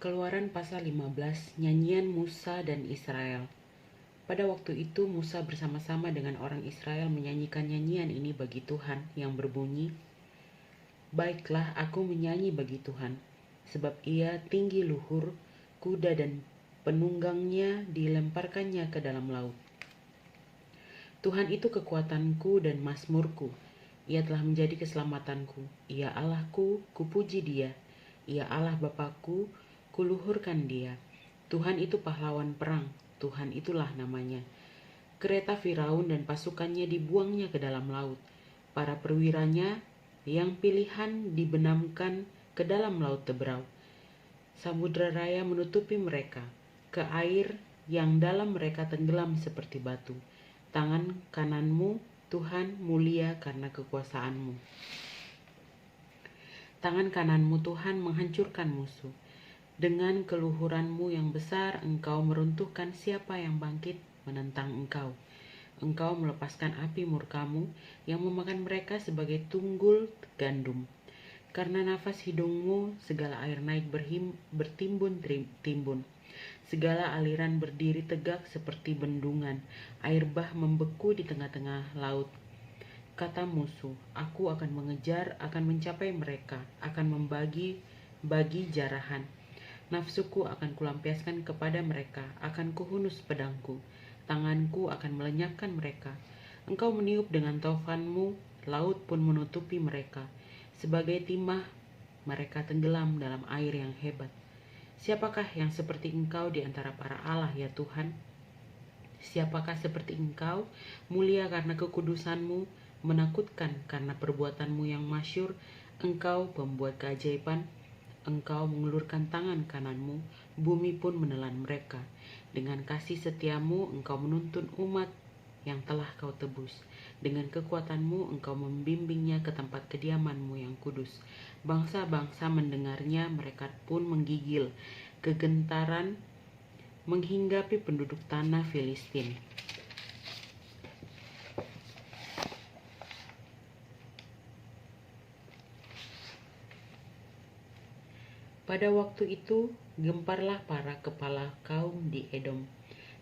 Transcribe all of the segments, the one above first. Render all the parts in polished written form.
Keluaran pasal 15, nyanyian Musa dan Israel. Pada waktu itu Musa bersama-sama dengan orang Israel menyanyikan nyanyian ini bagi Tuhan yang berbunyi, "Baiklah aku menyanyi bagi Tuhan, sebab ia tinggi luhur, kuda dan penunggangnya dilemparkannya ke dalam laut. Tuhan itu kekuatanku dan mazmurku, ia telah menjadi keselamatanku, ia Allahku, kupuji dia, ia Allah Bapakku, kuluhurkan dia. Tuhan itu pahlawan perang, Tuhan itulah namanya. Kereta Firaun dan pasukannya dibuangnya ke dalam laut. Para perwiranya yang pilihan dibenamkan ke dalam laut teberau. Samudra raya menutupi mereka. Ke air yang dalam mereka tenggelam seperti batu. Tangan kananmu, Tuhan, mulia karena kekuasaanmu. Tangan kananmu, Tuhan, menghancurkan musuh. Dengan keluhuranmu yang besar, engkau meruntuhkan siapa yang bangkit menentang engkau. Engkau melepaskan api murkamu yang memakan mereka sebagai tunggul gandum. Karena nafas hidungmu, segala air naik bertimbun-timbun. Segala aliran berdiri tegak seperti bendungan. Air bah membeku di tengah-tengah laut. Kata musuh, aku akan mengejar, akan mencapai mereka, akan membagi jarahan. Nafsuku akan kulampiaskan kepada mereka, akan kuhunus pedangku. Tanganku akan melenyapkan mereka. Engkau meniup dengan taufanmu, laut pun menutupi mereka. Sebagai timah, mereka tenggelam dalam air yang hebat. Siapakah yang seperti engkau di antara para Allah, ya Tuhan? Siapakah seperti engkau, mulia karena kekudusanmu, menakutkan karena perbuatanmu yang masyur? Engkau pembuat keajaiban, engkau mengulurkan tangan kananmu, bumi pun menelan mereka. Dengan kasih setiamu engkau menuntun umat yang telah kau tebus. Dengan kekuatanmu engkau membimbingnya ke tempat kediamanmu yang kudus. Bangsa-bangsa mendengarnya, mereka pun menggigil. Kegentaran menghinggapi penduduk tanah Filistin. Pada waktu itu, gemparlah para kepala kaum di Edom.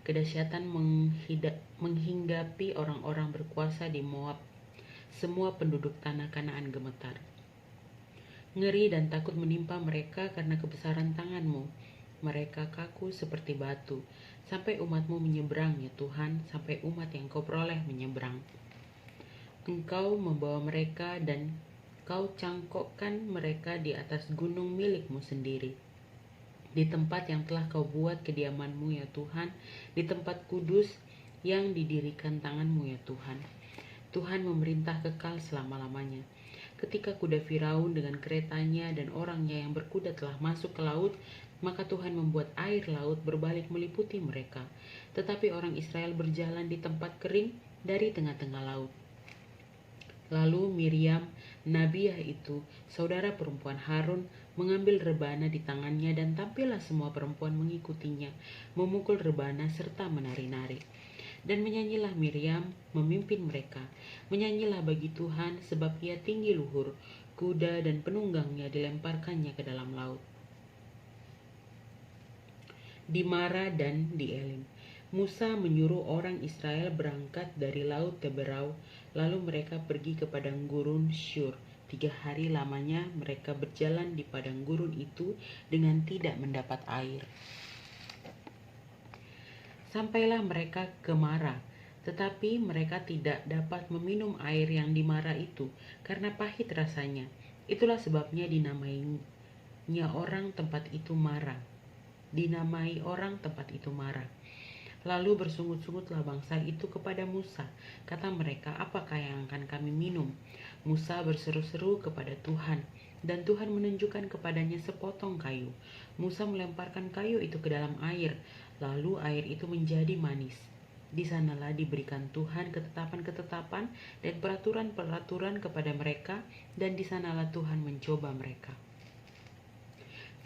Kedahsyatan menghinggapi orang-orang berkuasa di Moab. Semua penduduk tanah Kanaan gemetar. Ngeri dan takut menimpa mereka karena kebesaran tanganmu. Mereka kaku seperti batu. Sampai umatmu menyeberang, ya Tuhan, sampai umat yang kau peroleh menyeberang. Engkau membawa mereka dan kau cangkokkan mereka di atas gunung milikmu sendiri. Di tempat yang telah kau buat kediamanmu, ya Tuhan, di tempat kudus yang didirikan tanganmu, ya Tuhan. Tuhan memerintah kekal selama-lamanya. Ketika kuda Firaun dengan keretanya dan orangnya yang berkuda telah masuk ke laut, maka Tuhan membuat air laut berbalik meliputi mereka. Tetapi orang Israel berjalan di tempat kering dari tengah-tengah laut. Lalu Miriam, nabiah itu, saudara perempuan Harun, mengambil rebana di tangannya dan tampillah semua perempuan mengikutinya, memukul rebana serta menari-nari. Dan menyanyilah Miriam memimpin mereka. Menyanyilah bagi Tuhan sebab ia tinggi luhur, kuda dan penunggangnya dilemparkannya ke dalam laut. Di Mara dan di Elim, Musa menyuruh orang Israel berangkat dari laut Teberau, lalu mereka pergi ke padang gurun Syur. 3 hari lamanya mereka berjalan di padang gurun itu dengan tidak mendapat air. Sampailah mereka ke Mara, tetapi mereka tidak dapat meminum air yang di Mara itu, karena pahit rasanya. Itulah sebabnya dinamainya orang tempat itu Mara. Dinamai orang tempat itu Mara. Lalu bersungut-sungutlah bangsa itu kepada Musa. Kata mereka, apakah yang akan kami minum? Musa berseru-seru kepada Tuhan, dan Tuhan menunjukkan kepadanya sepotong kayu. Musa melemparkan kayu itu ke dalam air, lalu air itu menjadi manis. Di sanalah diberikan Tuhan ketetapan-ketetapan dan peraturan-peraturan kepada mereka, dan di sanalah Tuhan mencoba mereka.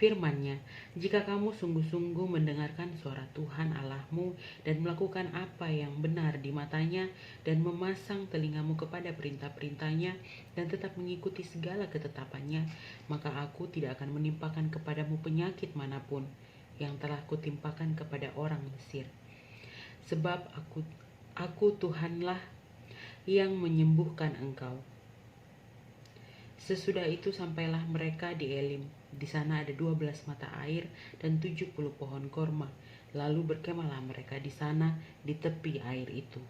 Firman-Nya, jika kamu sungguh-sungguh mendengarkan suara Tuhan Allahmu dan melakukan apa yang benar di matanya dan memasang telingamu kepada perintah-perintahnya dan tetap mengikuti segala ketetapannya, maka aku tidak akan menimpakan kepadamu penyakit manapun yang telah kutimpakan kepada orang Mesir. Sebab aku Tuhanlah yang menyembuhkan engkau. Sesudah itu sampailah mereka di Elim. Di sana ada 12 mata air dan 70 pohon korma. Lalu berkemahlah mereka di sana di tepi air itu.